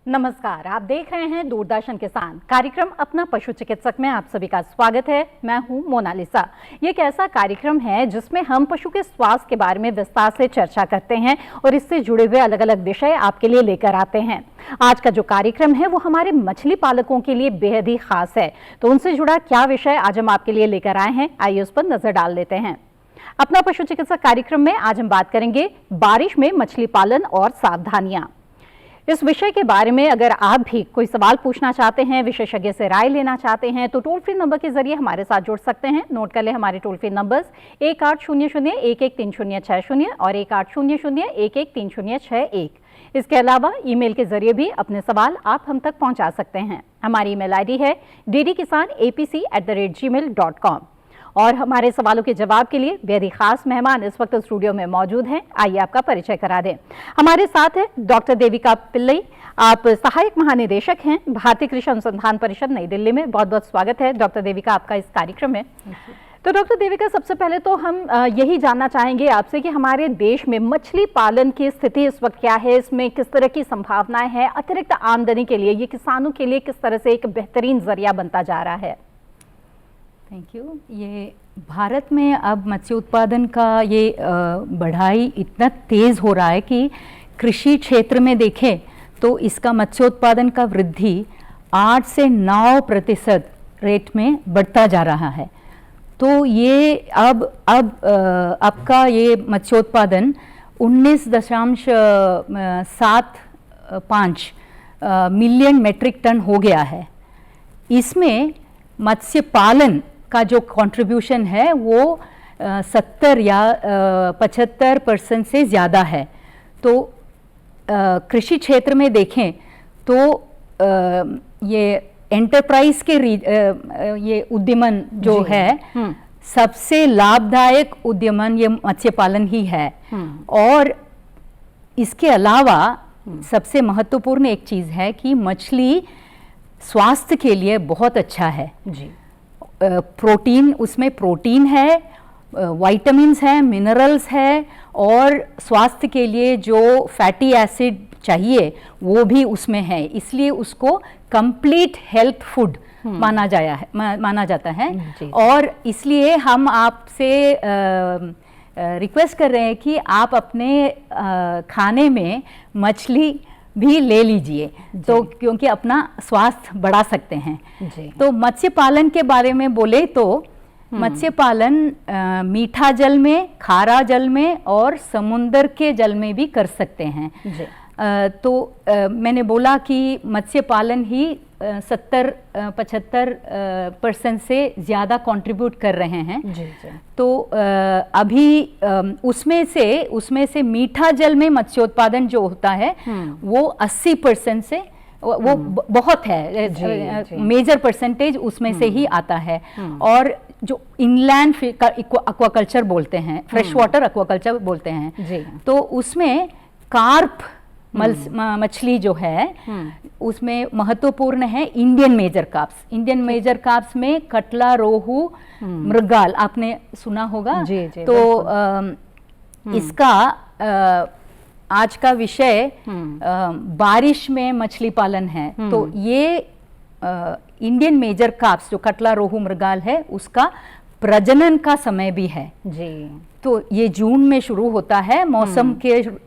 नमस्कार, आप देख रहे हैं दूरदर्शन किसान कार्यक्रम अपना पशु चिकित्सक में आप सभी का स्वागत है। मैं हूं मोनालिसा। ये एक ऐसा कार्यक्रम है जिसमें हम पशु के स्वास्थ्य के बारे में विस्तार से चर्चा करते हैं और इससे जुड़े हुए अलग अलग विषय आपके लिए लेकर आते हैं। आज का जो कार्यक्रम है वो हमारे मछली पालकों के लिए बेहद ही खास है, तो उनसे जुड़ा क्या विषय आज हम आपके लिए लेकर आए हैं, आइए उस पर नजर डाल लेते हैं। अपना पशु चिकित्सक कार्यक्रम में आज हम बात करेंगे बारिश में मछली पालन और सावधानियां। इस विषय के बारे में अगर आप भी कोई सवाल पूछना चाहते हैं, विशेषज्ञ से राय लेना चाहते हैं, तो टोल फ्री नंबर के जरिए हमारे साथ जुड़ सकते हैं। नोट कर लें हमारे टोल फ्री नंबर्स 1800-113060 और 1800-113061। इसके अलावा ईमेल के जरिए भी अपने सवाल आप हम तक पहुंचा सकते हैं। हमारी ईमेल आईडी है ddkisanapc@gmail.com। और हमारे सवालों के जवाब के लिए बेहद ही खास मेहमान इस वक्त स्टूडियो में मौजूद हैं। आइए आपका परिचय करा दें। हमारे साथ है डॉक्टर देविका पिल्लई। आप सहायक महानिदेशक हैं भारतीय कृषि अनुसंधान परिषद नई दिल्ली में। बहुत बहुत स्वागत है डॉक्टर देविका आपका इस कार्यक्रम में। तो डॉक्टर देविका, सबसे पहले तो हम यही जानना चाहेंगे आपसे कि हमारे देश में मछली पालन की स्थिति इस वक्त क्या है, इसमें किस तरह की संभावनाएं हैं, अतिरिक्त आमदनी के लिए ये किसानों के लिए किस तरह से एक बेहतरीन जरिया बनता जा रहा है। Thank you. ये भारत में अब मत्स्य उत्पादन का ये बढ़ाई इतना तेज़ हो रहा है कि कृषि क्षेत्र में देखें तो इसका मत्स्य उत्पादन का वृद्धि 8 से 9% रेट में बढ़ता जा रहा है। तो ये अब आपका ये मत्स्योत्पादन 19.75 मिलियन मेट्रिक टन हो गया है। इसमें मत्स्य पालन का जो कंट्रीब्यूशन है वो 70 या 75% से ज़्यादा है। तो कृषि क्षेत्र में देखें तो ये एंटरप्राइज के ये उद्यमन जो है सबसे लाभदायक उद्यमन ये मत्स्य पालन ही है। और इसके अलावा सबसे महत्वपूर्ण एक चीज़ है कि मछली स्वास्थ्य के लिए बहुत अच्छा है जी। प्रोटीन, उसमें प्रोटीन है, विटामिन्स हैं, मिनरल्स है और स्वास्थ्य के लिए जो फैटी एसिड चाहिए वो भी उसमें है। इसलिए उसको कंप्लीट हेल्थ फूड माना जाता है। और इसलिए हम आपसे रिक्वेस्ट कर रहे हैं कि आप अपने खाने में मछली भी ले लीजिए, तो क्योंकि अपना स्वास्थ्य बढ़ा सकते हैं जी। तो मत्स्य पालन के बारे में बोले तो मत्स्य पालन मीठा जल में, खारा जल में और समुद्र के जल में भी कर सकते हैं जी। तो मैंने बोला कि मत्स्य पालन ही 70-75% से ज़्यादा कंट्रीब्यूट कर रहे हैं जी। तो अभी उसमें से मीठा जल में मत्स्योत्पादन जो होता है वो 80% से वो बहुत है जी। मेजर परसेंटेज उसमें से ही आता है। और जो इनलैंड एक्वाकल्चर बोलते हैं, फ्रेश वाटर एक्वाकल्चर बोलते हैं जी। तो उसमें कार्प मछली जो है उसमें महत्वपूर्ण है Indian major carps. Indian major carps में कटला, रोहू, मृगाल आपने सुना होगा जी, जी, तो इसका आज का विषय बारिश में मछली पालन है। तो ये इंडियन मेजर कार्प्स जो कटला, रोहू, मृगाल है उसका प्रजनन का समय भी है जी। तो ये जून में शुरू होता है। मौसम जब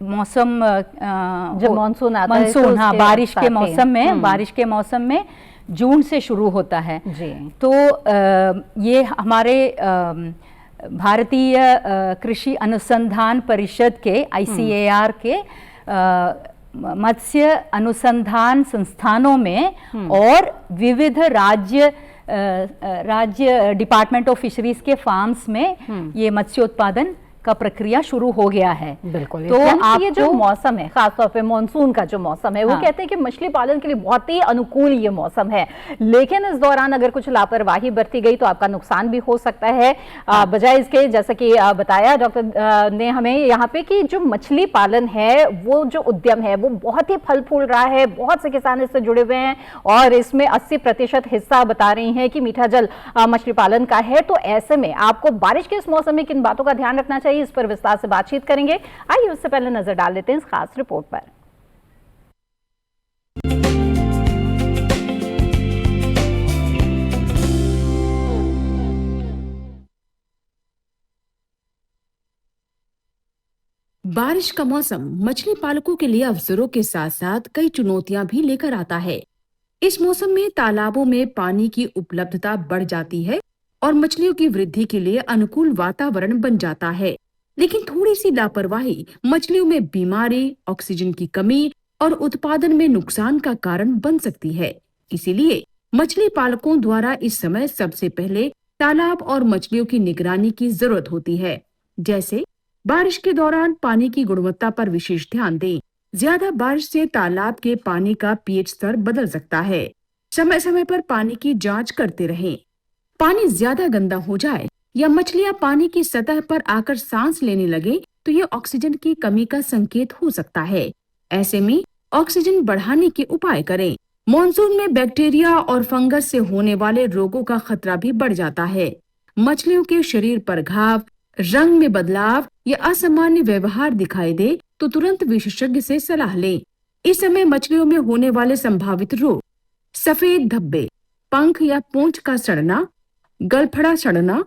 मानसून आता है तो हाँ, बारिश के मौसम में जून से शुरू होता है जी। तो ये हमारे भारतीय कृषि अनुसंधान परिषद के ICAR के मत्स्य अनुसंधान संस्थानों में और विविध राज्य डिपार्टमेंट ऑफ फिशरीज के फार्म्स में ये मत्स्योत्पादन का प्रक्रिया शुरू हो गया है। बिल्कुल। तो आप ये जो मौसम है, खासतौर पे मानसून का जो मौसम है, वो कहते हैं कि मछली पालन के लिए बहुत ही अनुकूल ये मौसम है, लेकिन इस दौरान अगर कुछ लापरवाही बरती गई तो आपका नुकसान भी हो सकता है। बजाय इसके, जैसा कि बताया डॉक्टर ने हमें यहाँ पे कि जो मछली पालन है वो जो उद्यम है वो बहुत ही फल फूल रहा है, बहुत से किसान इससे जुड़े हुए हैं और इसमें 80% हिस्सा बता रही हैं कि मीठा जल मछली पालन का है। तो ऐसे में आपको बारिश के इस मौसम में किन बातों का ध्यान रखना चाहिए, इस पर विस्तार से बातचीत करेंगे। आइए उससे पहले नजर डाल लेते हैं इस खास रिपोर्ट पर। बारिश का मौसम मछली पालकों के लिए अवसरों के साथ साथ कई चुनौतियां भी लेकर आता है। इस मौसम में तालाबों में पानी की उपलब्धता बढ़ जाती है और मछलियों की वृद्धि के लिए अनुकूल वातावरण बन जाता है। लेकिन थोड़ी सी लापरवाही मछलियों में बीमारी, ऑक्सीजन की कमी और उत्पादन में नुकसान का कारण बन सकती है। इसीलिए मछली पालकों द्वारा इस समय सबसे पहले तालाब और मछलियों की निगरानी की जरूरत होती है। जैसे बारिश के दौरान पानी की गुणवत्ता पर विशेष ध्यान दें। ज्यादा बारिश से तालाब के पानी का पीएच स्तर बदल सकता है। समय समय पर पानी की जांच करते रहें। पानी ज्यादा गंदा हो जाए या मछलियां पानी की सतह पर आकर सांस लेने लगे तो ये ऑक्सीजन की कमी का संकेत हो सकता है। ऐसे में ऑक्सीजन बढ़ाने के उपाय करें। मॉनसून में बैक्टीरिया और फंगस से होने वाले रोगों का खतरा भी बढ़ जाता है। मछलियों के शरीर पर घाव, रंग में बदलाव या असामान्य व्यवहार दिखाई दे तो तुरंत विशेषज्ञ से सलाह लें। इस समय मछलियों में होने वाले संभावित रोग: सफेद धब्बे, पंख या पूंछ का सड़ना, गलफड़ा सड़ना,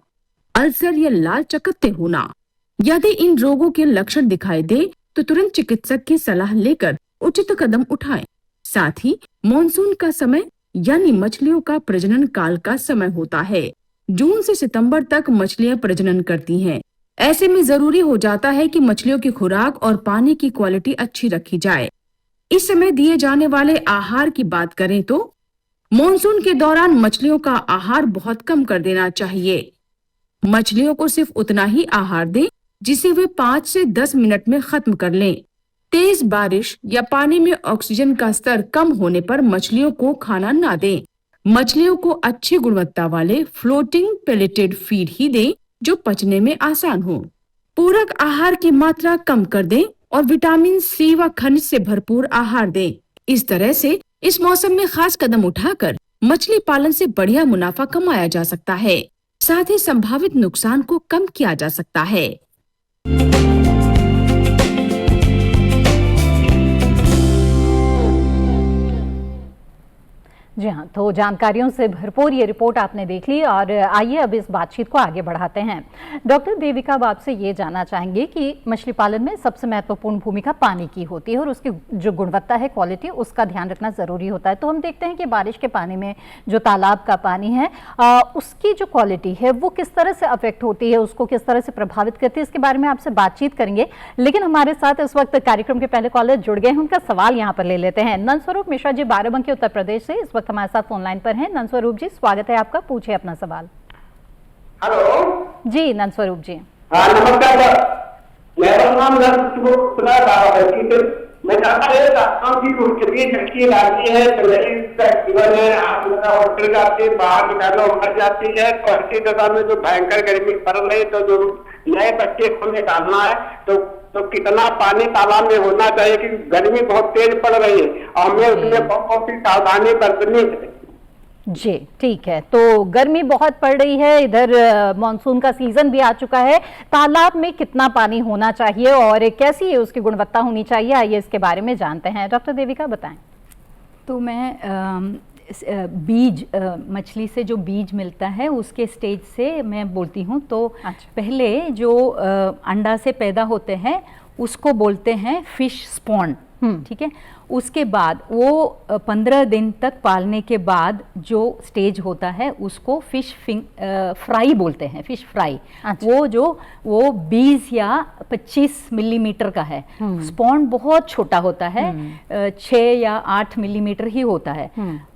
अल्सर या लाल चकत्ते होना। यदि इन रोगों के लक्षण दिखाई दे तो तुरंत चिकित्सक की सलाह लेकर उचित कदम उठाएं। साथ ही मॉनसून का समय यानी मछलियों का प्रजनन काल का समय होता है। जून से सितंबर तक मछलियां प्रजनन करती हैं। ऐसे में जरूरी हो जाता है कि मछलियों की खुराक और पानी की क्वालिटी अच्छी रखी जाए। इस समय दिए जाने वाले आहार की बात करें तो मॉनसून के दौरान मछलियों का आहार बहुत कम कर देना चाहिए। मछलियों को सिर्फ उतना ही आहार दें जिसे वे 5 से 10 मिनट में खत्म कर लें। तेज बारिश या पानी में ऑक्सीजन का स्तर कम होने पर मछलियों को खाना ना दें। मछलियों को अच्छी गुणवत्ता वाले फ्लोटिंग पेलेटेड फीड ही दें जो पचने में आसान हो। पूरक आहार की मात्रा कम कर दें और विटामिन सी व खनिज से भरपूर आहार दें। इस तरह से इस मौसम में खास कदम उठाकर मछली पालन से बढ़िया मुनाफा कमाया जा सकता है। साथ ही संभावित नुकसान को कम किया जा सकता है। जी हाँ, तो जानकारियों से भरपूर ये रिपोर्ट आपने देख ली और आइए अब इस बातचीत को आगे बढ़ाते हैं। डॉक्टर देविका, अब आपसे ये जानना चाहेंगे कि मछली पालन में सबसे महत्वपूर्ण भूमिका पानी की होती है और उसकी जो गुणवत्ता है, क्वालिटी, उसका ध्यान रखना ज़रूरी होता है। तो हम देखते हैं कि बारिश के पानी में जो तालाब का पानी है उसकी जो क्वालिटी है वो किस तरह से अफेक्ट होती है, उसको किस तरह से प्रभावित करती है, इसके बारे में आपसे बातचीत करेंगे। लेकिन हमारे साथ इस वक्त कार्यक्रम के पहले कॉलर जुड़ गए हैं, उनका सवाल यहाँ पर ले लेते हैं। नंदस्वरूप मिश्रा जी बाराबंकी उत्तर प्रदेश से इस वक्त हमारे साथ फोन लाइन पर हैं। नंदस्वरूप जी, स्वागत है आपका, पूछिए अपना सवाल। हेलो जी नंदस्वरूप जी। नमस्कार सर, मेरा नाम सुना मैं चाहता हूँ कि उनकी लड़की लाती है तो जीवन है आप हॉस्पिटल जाती है, बाहर निकालो मर जाती है। तो ऐसी दशा में जो भयंकर गर्मी पड़ रही है तो जो नए बच्चे को निकालना है तो कितना पानी तालाब में होना चाहिए कि गर्मी बहुत तेज पड़ रही है और हमें उसमें बहुत सी सावधानी बरतनी है। जी ठीक है, तो गर्मी बहुत पड़ रही है, इधर मानसून का सीजन भी आ चुका है। तालाब में कितना पानी होना चाहिए और कैसी है उसकी गुणवत्ता होनी चाहिए, आइए इसके बारे में जानते हैं। डॉक्टर देविका बताएं। तो मैं बीज मछली से जो बीज मिलता है उसके स्टेज से मैं बोलती हूँ। तो अच्छा। पहले जो अंडा से पैदा होते हैं उसको बोलते हैं फिश स्पॉन, ठीक है। उसके बाद वो 15 दिन तक पालने के बाद जो स्टेज होता है उसको फिश फ्राई बोलते हैं, फिश फ्राई। अच्छा। वो 20 या 25 मिलीमीटर का है। स्पॉन बहुत छोटा होता है, 6 या 8 मिलीमीटर ही होता है।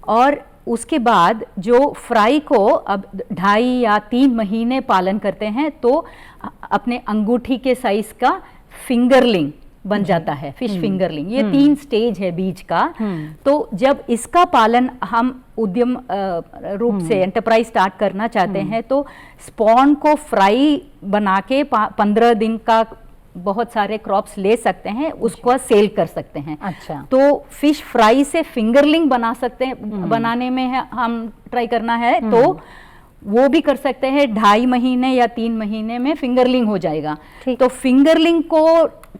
और उसके बाद जो फ्राई को अब 2.5 या 3 महीने पालन करते हैं तो अपने अंगूठी के साइज का फिंगरलिंग बन जाता है, फिश फिंगरलिंग। ये 3 स्टेज है बीज का। तो जब इसका पालन हम उद्यम रूप से एंटरप्राइज स्टार्ट करना चाहते हैं तो स्पॉन को फ्राई बना के 15 दिन का बहुत सारे क्रॉप्स ले सकते हैं, उसको सेल कर सकते हैं। अच्छा। तो फिश फ्राई से फिंगरलिंग बना सकते हैं, बनाने में हम ट्राई करना है तो वो भी कर सकते हैं। 2.5 महीने या 3 महीने में फिंगरलिंग हो जाएगा। तो फिंगरलिंग को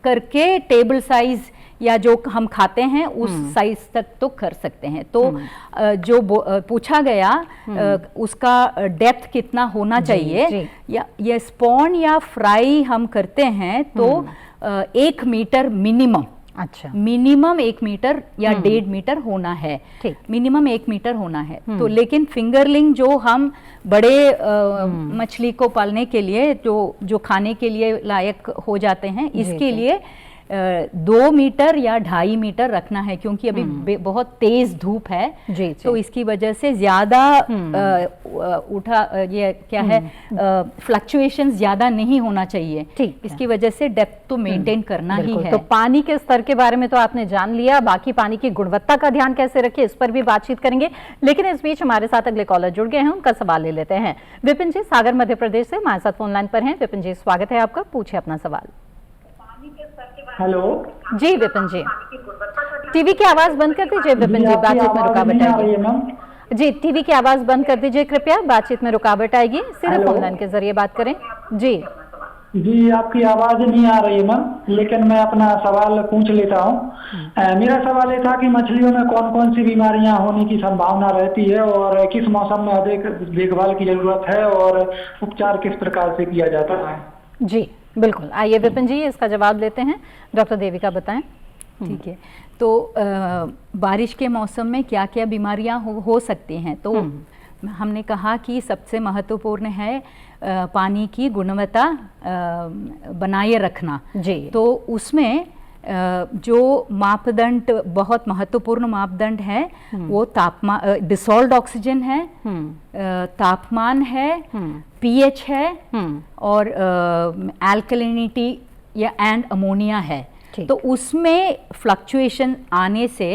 करके टेबल साइज या जो हम खाते हैं उस साइज तक तो कर सकते हैं। तो जो पूछा गया उसका डेप्थ कितना होना चाहिए, या ये स्पॉन या फ्राई हम करते हैं तो 1 मीटर मिनिमम, अच्छा, मिनिमम 1 मीटर या 1.5 मीटर होना है, ठीक। मिनिमम 1 मीटर होना है। तो लेकिन फिंगरलिंग जो हम बड़े मछली को पालने के लिए जो खाने के लिए लायक हो जाते हैं, इसके लिए 2 मीटर या 2.5 मीटर रखना है, क्योंकि अभी बहुत तेज धूप है। जी, तो इसकी वजह से ज्यादा ये क्या है, फ्लक्चुएशन ज्यादा नहीं होना चाहिए। ठीक, इसकी वजह से डेप्थ तो मेंटेन करना ही है। तो पानी के स्तर के बारे में तो आपने जान लिया, बाकी पानी की गुणवत्ता का ध्यान कैसे रखें इस पर भी बातचीत करेंगे। लेकिन इस बीच हमारे साथ अगले कॉलर जुड़ गए हैं, उनका सवाल ले लेते हैं। विपिन जी सागर मध्य प्रदेश से हमारे साथ फोन लाइन पर हैं। विपिन जी स्वागत है आपका, पूछिए अपना सवाल। हेलो जी विपिन जी, टीवी की आवाज बंद कर दीजिए। विपिन जी बातचीत में रुकावट आएगी। जी टीवी की आवाज बंद कर दीजिए कृपया, बातचीत में रुकावट आएगी। सीधे फोन लाइन के जरिए बात करें। जी जी, आपकी आवाज नहीं आ रही है मैम, लेकिन मैं अपना सवाल पूछ लेता हूँ। मेरा सवाल ये था कि मछलियों में कौन कौन सी बीमारियां होने की संभावना रहती है और किस मौसम में अधिक देखभाल की जरूरत है और उपचार किस प्रकार से किया जाता है। जी बिल्कुल, आइए विपिन जी इसका जवाब लेते हैं। डॉक्टर देविका बताएं। ठीक है, तो बारिश के मौसम में क्या क्या बीमारियां हो सकती हैं। तो हमने कहा कि सबसे महत्वपूर्ण है पानी की गुणवत्ता बनाए रखना। जी, तो उसमें जो मापदंड, बहुत महत्वपूर्ण मापदंड है, वो तापमान, डिसॉल्व्ड ऑक्सीजन है, तापमान है, पीएच है और अल्कलिनिटी या एंड अमोनिया है। तो उसमें फ्लक्चुएशन आने से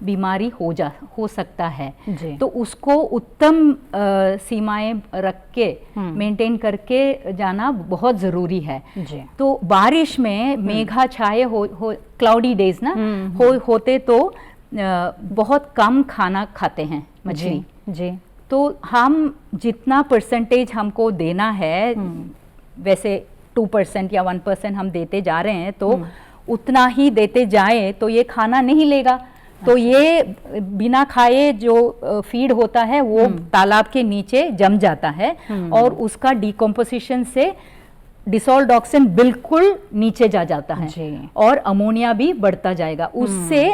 बीमारी हो सकता है। तो उसको उत्तम सीमाएं रख के मेंटेन करके जाना बहुत जरूरी है। तो बारिश में मेघा छाए क्लाउडी डेज ना होते तो बहुत कम खाना खाते हैं मछली। जी, तो हम जितना परसेंटेज हमको देना है, वैसे 2% या 1% हम देते जा रहे हैं, तो उतना ही देते जाए तो ये खाना नहीं लेगा। तो ये बिना खाए जो फीड होता है वो तालाब के नीचे जम जाता है और उसका डिकम्पोजिशन से डिसॉल्व्ड ऑक्सीजन बिल्कुल नीचे जाता है और अमोनिया भी बढ़ता जाएगा। उससे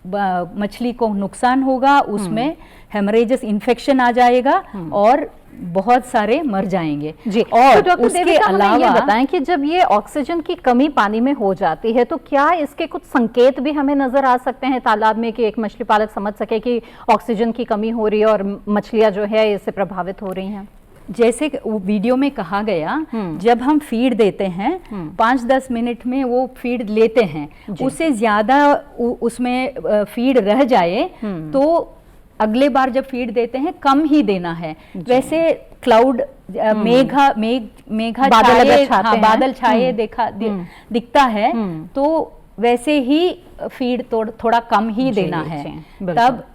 मछली को नुकसान होगा, उसमें हेमरेजेस इन्फेक्शन आ जाएगा और बहुत सारे मर जाएंगे। जी, और तो उसके अलावा ये बताएं कि जब ये ऑक्सीजन की कमी पानी में हो जाती है तो क्या इसके कुछ संकेत भी हमें नजर आ सकते हैं तालाब में, कि एक मछली पालक समझ सके कि ऑक्सीजन की कमी हो रही है और मछलियां जो है इससे प्रभावित हो रही हैं? जैसे वीडियो में कहा गया, जब हम फीड देते हैं 5-10 मिनट में वो फीड लेते हैं, उससे ज्यादा उसमें फीड रह जाए तो अगले बार जब फीड देते हैं कम ही देना है। वैसे क्लाउड मेघा बादल छाए दिखता है तो वैसे ही फीड थोड़ा कम ही देना है।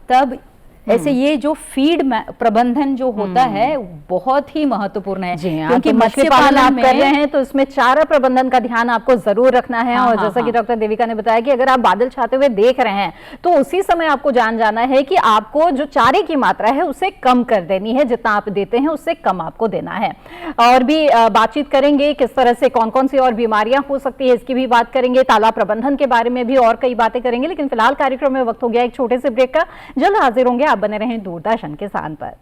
तब ऐसे ये जो फीड प्रबंधन जो होता है बहुत ही महत्वपूर्ण है, क्योंकि मछली पालन आप कर रहे हैं तो इसमें चारा प्रबंधन का ध्यान आपको जरूर रखना है। और जैसा कि डॉक्टर देविका ने बताया कि अगर आप बादल छाते हुए देख रहे हैं तो उसी समय आपको जाना है कि आपको जो चारे की मात्रा है उसे कम कर देनी है, जितना आप देते हैं उससे कम आपको देना है। और भी बातचीत करेंगे किस तरह से कौन कौन सी और बीमारियां हो सकती है इसकी भी बात करेंगे, तालाब प्रबंधन के बारे में भी और कई बातें करेंगे। लेकिन फिलहाल कार्यक्रम में वक्त हो गया एक छोटे से ब्रेक का। जल्द हाजिर होंगे, आप बने रहें दूरदर्शन किसान पर।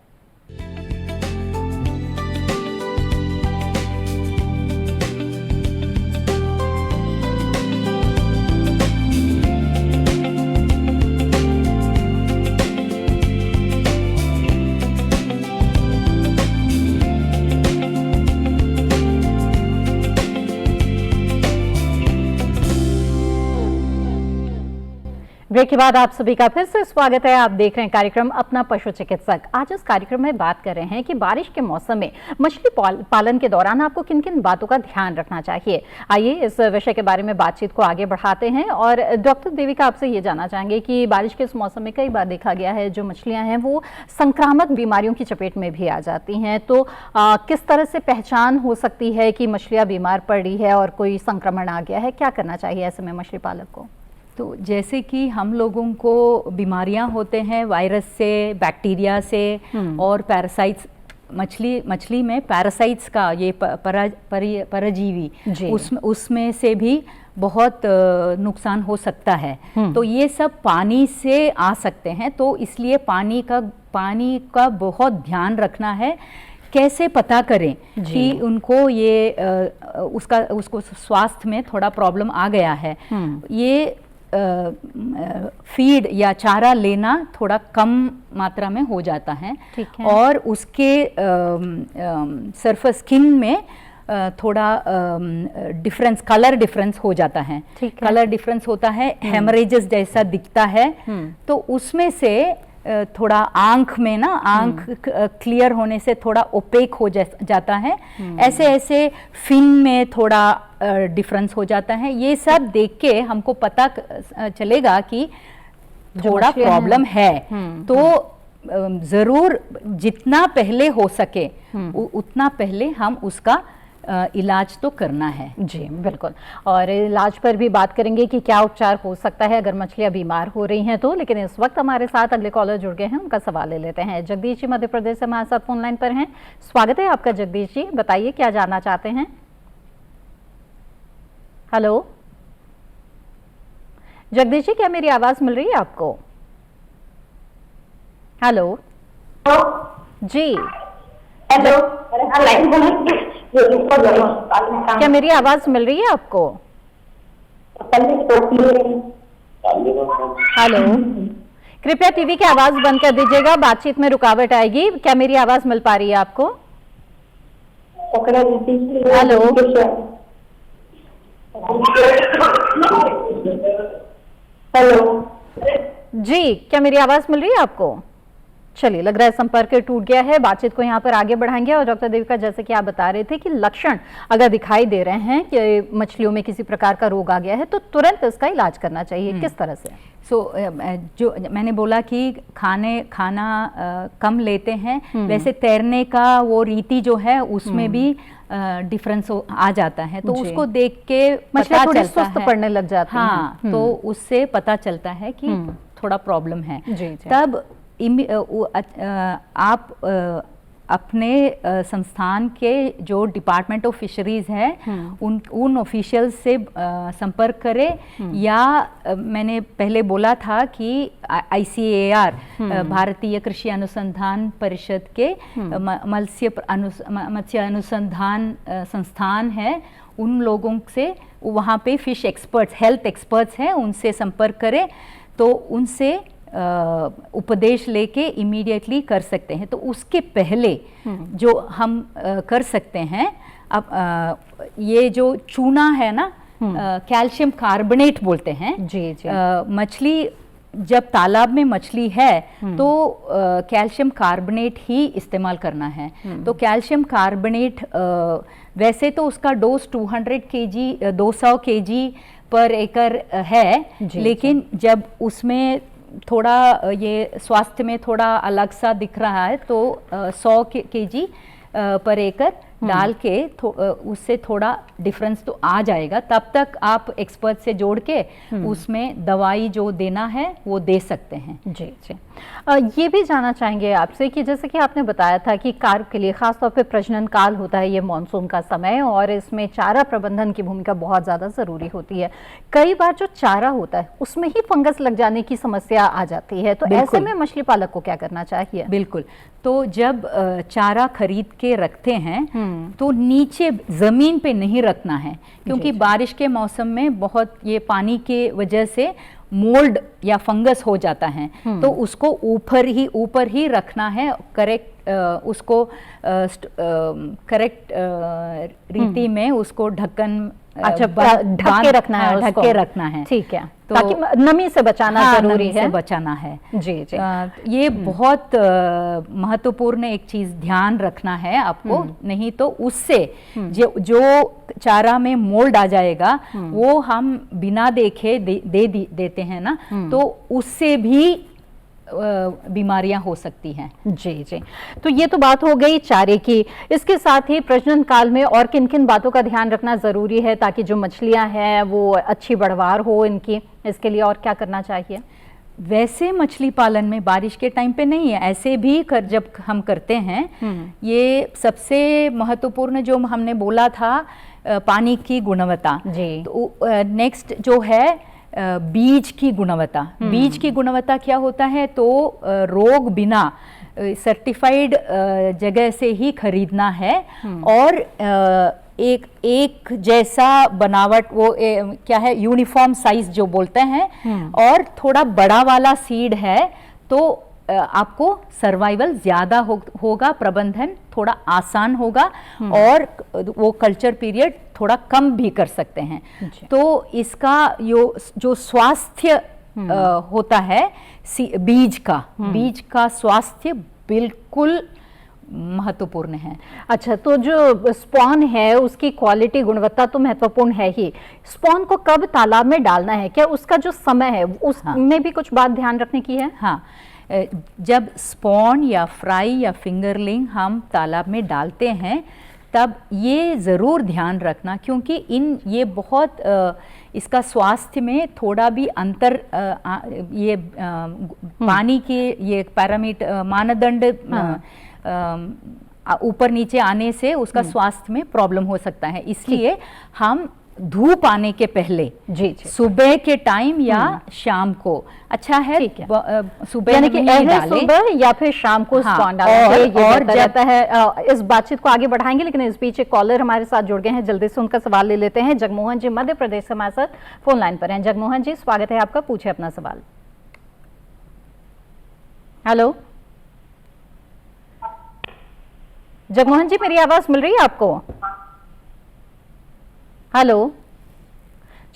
ब्रेक के बाद आप सभी का फिर से स्वागत है। आप देख रहे हैं कार्यक्रम अपना पशु चिकित्सक। आज इस कार्यक्रम में बात कर रहे हैं कि बारिश के मौसम में मछली पालन के दौरान आपको किन किन बातों का ध्यान रखना चाहिए। आइए इस विषय के बारे में बातचीत को आगे बढ़ाते हैं। और डॉक्टर देविका आपसे ये जानना चाहेंगे कि बारिश के इस मौसम में कई बार देखा गया है जो मछलियां हैं वो संक्रामक बीमारियों की चपेट में भी आ जाती हैं। तो किस तरह से पहचान हो सकती है कि मछलियां बीमार पड़ रही है और कोई संक्रमण आ गया है? क्या करना चाहिए ऐसे में मछली पालक को? तो जैसे कि हम लोगों को बीमारियां होते हैं वायरस से, बैक्टीरिया से और पैरासाइट्स मछली में पैरासाइट्स का ये परजीवी उसमें से भी बहुत नुकसान हो सकता है। तो ये सब पानी से आ सकते हैं, तो इसलिए पानी का बहुत ध्यान रखना है। कैसे पता करें कि उनको ये उसको स्वास्थ्य में थोड़ा प्रॉब्लम आ गया है। ये फीड या चारा लेना थोड़ा कम मात्रा में हो जाता है, और उसके सरफेस स्किन में थोड़ा डिफरेंस, कलर डिफरेंस हो जाता है। कलर डिफरेंस होता है, हेमरेजेस जैसा दिखता है। तो उसमें से थोड़ा आंख क्लियर होने से थोड़ा ओपेक हो जाता है। ऐसे फिन में थोड़ा डिफरेंस हो जाता है। ये सब देख के हमको पता चलेगा कि थोड़ा प्रॉब्लम है। तो जरूर जितना पहले हो सके उतना पहले हम उसका इलाज तो करना है। जी बिल्कुल, और इलाज पर भी बात करेंगे कि क्या उपचार हो सकता है अगर मछलियां बीमार हो रही हैं तो। लेकिन इस वक्त हमारे साथ अगले कॉलर जुड़ गए हैं, उनका सवाल ले लेते हैं। जगदीश जी मध्य प्रदेश से हमारे साथ फोन लाइन पर हैं। स्वागत है आपका जगदीश जी, बताइए क्या जानना चाहते हैं। हेलो जगदीश जी, क्या मेरी आवाज मिल रही है आपको? हेलो जी, हेलो, क्या मेरी आवाज मिल रही है आपको? हेलो, कृपया टीवी की आवाज बंद कर दीजिएगा, बातचीत में रुकावट आएगी। क्या मेरी आवाज मिल पा रही है आपको? हेलो हेलो जी, क्या मेरी आवाज मिल रही है आपको? चलिए, लग रहा है संपर्क टूट गया है। बातचीत को यहाँ पर आगे बढ़ाएंगे। और डॉक्टर देविका, जैसे कि आप बता रहे थे कि लक्षण अगर दिखाई दे रहे हैं कि मछलियों में किसी प्रकार का रोग आ गया है तो तुरंत इसका इलाज करना चाहिए। किस तरह से? जो मैंने बोला कि खाना कम लेते हैं, वैसे तैरने का वो रीति जो है उसमें भी डिफरेंस आ जाता है। तो उसको देख के मछलियां थोड़ी सुस्त पड़ने लग जाती हैं। हाँ, तो उससे पता चलता है कि थोड़ा प्रॉब्लम है। तब आप अपने संस्थान के जो डिपार्टमेंट ऑफ फिशरीज है उन ऑफिशियल्स से संपर्क करें, या मैंने पहले बोला था कि ICAR भारतीय कृषि अनुसंधान परिषद के मत्स्य अनुसंधान संस्थान है, उन लोगों से, वहाँ पे फिश एक्सपर्ट्स, हेल्थ एक्सपर्ट्स हैं, उनसे संपर्क करें तो उनसे उपदेश लेके इमीडिएटली कर सकते हैं। तो उसके पहले जो हम कर सकते हैं, अब ये जो चूना है ना, कैल्शियम कार्बोनेट बोलते हैं। जी जी। मछली जब तालाब में मछली है तो कैल्शियम कार्बोनेट ही इस्तेमाल करना है। तो कैल्शियम कार्बोनेट वैसे तो उसका डोज 200 kg पर एकड़ है, लेकिन जब उसमें थोड़ा ये स्वास्थ्य में थोड़ा अलग सा दिख रहा है तो 100 kg पर एकड़ डाल के उससे थोड़ा डिफरेंस तो आ जाएगा। तब तक आप एक्सपर्ट से जोड़ के उसमें दवाई जो देना है वो दे सकते हैं। जी जी। ये भी जानना चाहेंगे आपसे कि जैसे कि आपने बताया था कि कार्प के लिए खासतौर पे प्रजनन काल होता है, ये मानसून का समय, और इसमें चारा प्रबंधन की भूमिका बहुत ज़्यादा ज़रूरी होती है। कई बार जो चारा होता है उसमें ही फंगस लग जाने की समस्या आ जाती है, तो ऐसे में मछली पालक को क्या करना चाहिए? बिल्कुल, तो जब चारा खरीद के रखते हैं तो नीचे ज़मीन पे नहीं रखना है, क्योंकि बारिश के मौसम में बहुत ये पानी के वजह से मोल्ड या फंगस हो जाता है। तो उसको ऊपर ही रखना है, उसको करेक्ट रीति में उसको ढक्कन ढक के रखना है, ढक के रखना है। ठीक है, तो ताकि नमी से बचाना जरूरी है। बचाना है। जी जी। ये बहुत महत्वपूर्ण एक चीज ध्यान रखना है आपको, नहीं तो उससे जो चारा में मोल्ड आ जाएगा वो हम बिना देखे देते हैं ना, तो उससे भी बीमारियां हो सकती हैं। जी जी। तो ये तो बात हो गई चारे की। इसके साथ ही प्रजनन काल में और किन किन बातों का ध्यान रखना जरूरी है ताकि जो मछलियां हैं वो अच्छी बढ़वार हो इनकी, इसके लिए और क्या करना चाहिए? वैसे मछली पालन में बारिश के टाइम पे नहीं है, ऐसे भी जब हम करते हैं, ये सबसे महत्वपूर्ण जो हमने बोला था पानी की गुणवत्ता जी। तो नेक्स्ट जो है बीज की गुणवत्ता। बीज की गुणवत्ता क्या होता है, तो रोग बिना सर्टिफाइड जगह से ही खरीदना है और एक जैसा बनावट, वो क्या है, यूनिफॉर्म साइज जो बोलते हैं, और थोड़ा बड़ा वाला सीड है तो आपको सर्वाइवल ज्यादा होगा, प्रबंधन थोड़ा आसान होगा और वो कल्चर पीरियड थोड़ा कम भी कर सकते हैं। तो इसका जो स्वास्थ्य होता है बीज का स्वास्थ्य बिल्कुल महत्वपूर्ण है। अच्छा, तो जो स्पॉन है उसकी क्वालिटी, गुणवत्ता तो महत्वपूर्ण है ही। स्पॉन को कब तालाब में डालना है, क्या उसका जो समय है उसमें भी कुछ बात ध्यान रखने की है? हाँ, जब स्पॉन या फ्राई या फिंगरलिंग हम तालाब में डालते हैं तब ये ज़रूर ध्यान रखना, क्योंकि ये बहुत इसका स्वास्थ्य में थोड़ा भी अंतर, ये पानी के ये पैरामीटर मानदंड ऊपर नीचे आने से उसका स्वास्थ्य में प्रॉब्लम हो सकता है। इसलिए हम धूप आने के पहले जी सुबह के टाइम या शाम को अच्छा है, सुबह यानी कि सुबह या फिर शाम को स्पॉन डालें और जाता है। इस बातचीत को आगे बढ़ाएंगे, लेकिन इस बीच एक कॉलर हमारे साथ जुड़ गए हैं, जल्दी से उनका सवाल ले लेते हैं। जगमोहन जी मध्य प्रदेश से हमारे साथ फोन लाइन पर हैं। जगमोहन जी, स्वागत है आपका, पूछे अपना सवाल। हेलो जगमोहन जी, मेरी आवाज मिल रही है आपको? हेलो,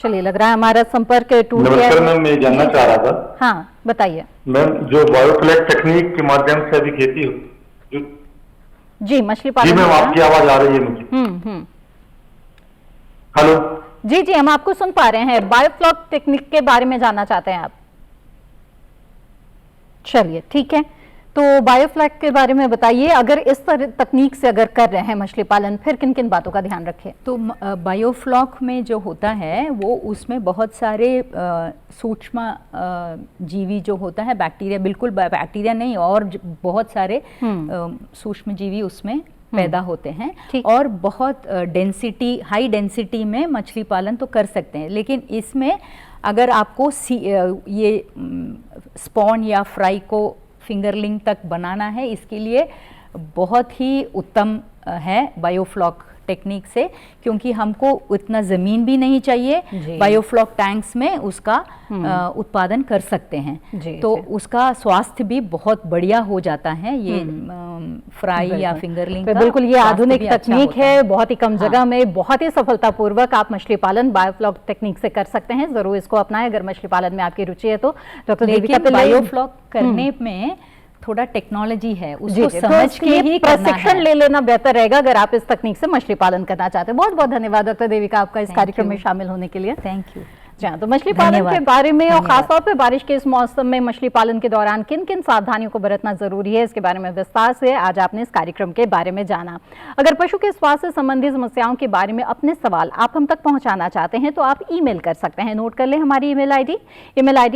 चलिए लग रहा है हमारा संपर्क टूट गया। नमस्कार मैम, मैं जानना चाह रहा था। हाँ बताइए मैम, जो बायोफ्लैग टेक्निक के माध्यम से अभी खेती हो जी मछली पालन। जी मैम, आपकी आवाज आ रही है मुझे? हेलो जी जी, हम आपको सुन पा रहे हैं। बायोफ्लॉग टेक्निक के बारे में जानना चाहते हैं आप? चलिए ठीक है, तो बायोफ्लैग के बारे में बताइए। अगर इस तरह तकनीक से अगर कर रहे हैं मछली पालन, फिर किन किन बातों का ध्यान रखें? तो बायोफ्लॉग में जो होता है वो उसमें बहुत सारे सूक्ष्म जीवी जो होता है, बैक्टीरिया, बिल्कुल बैक्टीरिया नहीं और बहुत सारे सूक्ष्म जीवी उसमें पैदा होते हैं और बहुत डेंसिटी, हाई डेंसिटी में मछली पालन तो कर सकते हैं। लेकिन इसमें अगर आपको ये स्पॉन या फ्राई को फिंगरलिंग तक बनाना है, इसके लिए बहुत ही उत्तम है बायोफ्लॉग टेक्निक से, क्योंकि हमको उतना ज़मीन भी नहीं चाहिए। बायोफ्लॉग टैंक्स में उसका उत्पादन कर सकते हैं, तो उसका स्वास्थ्य भी बहुत बढ़िया हो जाता है। ये फ्राई या फिंगरलिंग का बिल्कुल ये आधुनिक तकनीक है। बहुत ही कम जगह में बहुत ही सफलतापूर्वक आप मछली पालन बायोफ्लॉग टेक्निक से कर सकते हैं। जरूर इसको अपनाएं अगर मछली पालन में आपकी रुचि है तो। डॉक्टर देविका पिल्लई, बायोफ्लॉग करने में थोड़ा टेक्नोलॉजी है, उसको समझ के ही प्रशिक्षण ले लेना बेहतर रहेगा अगर आप इस तकनीक से मछली पालन करना चाहते हैं। बहुत बहुत धन्यवाद डॉक्टर देविका आपका इस कार्यक्रम में शामिल होने के लिए। Thank you. जहाँ तो मछली पालन के बारे में और खासतौर पे बारिश के इस मौसम में मछली पालन के दौरान किन किन सावधानियों को बरतना जरूरी है, इसके बारे में विस्तार से आज आपने इस कार्यक्रम के बारे में जाना। अगर पशु के स्वास्थ्य संबंधी समस्याओं के बारे में अपने सवाल आप हम तक पहुंचाना चाहते हैं तो आप ईमेल कर सकते हैं। नोट कर लें हमारी ईमेल आईडी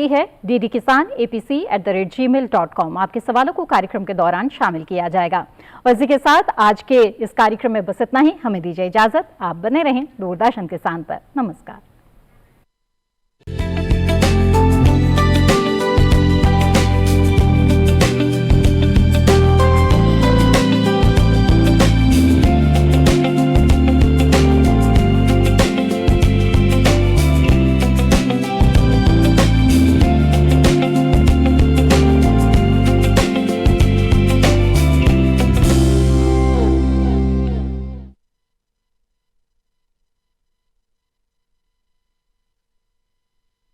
है ddkisan@gmail.com। आपके सवालों को कार्यक्रम के दौरान शामिल किया जाएगा। और इसी के साथ आज के इस कार्यक्रम में बस इतना ही। हमें दीजिए इजाजत। आप बने रहें दूरदर्शन किसान पर। नमस्कार।